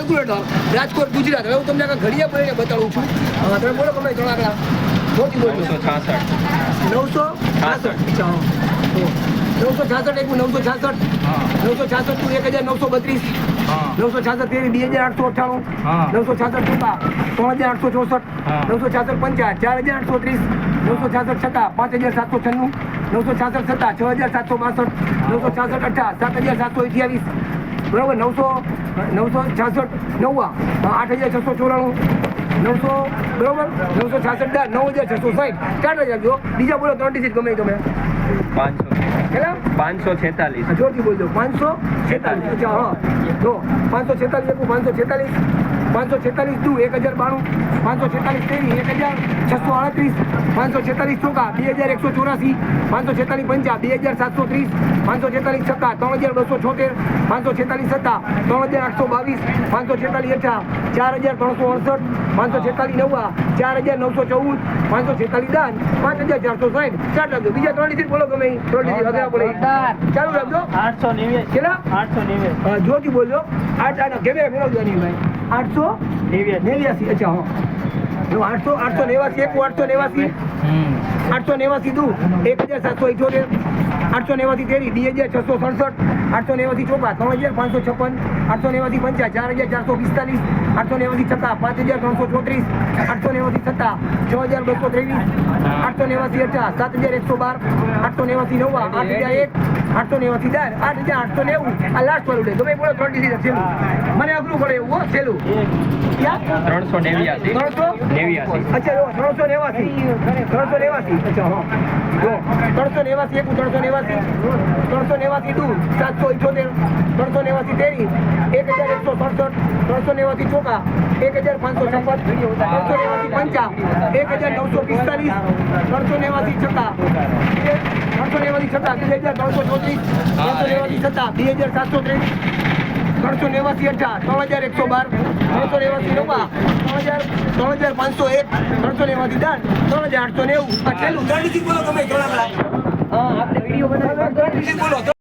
Calculator Rajkot Gujarat. હવે હું તમને ઘડિયા બોલીને બતાવું છું. તમે બોલો ગમે ત્રણ આંકડા. જોતી બોલો. 966. 966 એક 966 966 તું 1932 966 તેરી 2898 966 ચોકા 3864 966 પંચા 4830 966 છક્કા 5796 966 સત્તા 6762 966 અઠ્ઠા 7728 બરાબર. 966 નવ્વા 8694 900 બરોબર. 966 9660 સ્ટાર્ટ જ આપજો. બીજા બોલો 3 ડિજિટ ગમે તમે. 546 જોરથી બોલજો. 546. અચ્છા હા જો 546 546 તું 1092 546 તેરી 1638 546 ચોકા 2184 546 પંચા 2730 546 છક્કા 3276 546 સત્તા 3822 546 અઠ્ઠા 4368 546 નવ્વા 4914 546 દાન 5460 સ્ટાર્ટ રાખજો. બીજા 3 ડિજિટ બોલો ગમે 3 ડિજિટ અગર બોલે ચાલુ રાખજો. 889 કેટલા 889 જોરથી બોલજો. 8 કેમેરા ફેરવજો નહીં ભાઈ. 889. અચ્છા હા 889 એક 889 889 દુ 1778 889 તેરી 2667 889 ચોકા 3556 889 પંચા 4445 889 છક્કા 5334 889 સત્તા 6223 889 અઠ્ઠા 7112 889 નવ્વા 8001 889 દાર 8890 આ લાસ્ટ વાળું ગમે બોલો 3 ડિજિટ છેલ્લું મને અઘરું પડે એવું છેલ્લું 389 અચ્છા 389 અચ્છા હા જો 389 એક 389 દૂર 778 389 તેરી 1167 389 ચોકા 1556 389 પંચા 1945 389 છક્કા 389 છક્કા 2334 389 સત્તા 2730 389 અઠ્ઠા 3112 389 નવ્વા 3501 389 દાન 3890 આ છેલ્લું 3 ડિજિટ બોલો ગમે આપણે વિડીયો બનાવી 3 ડિજિટ બોલો.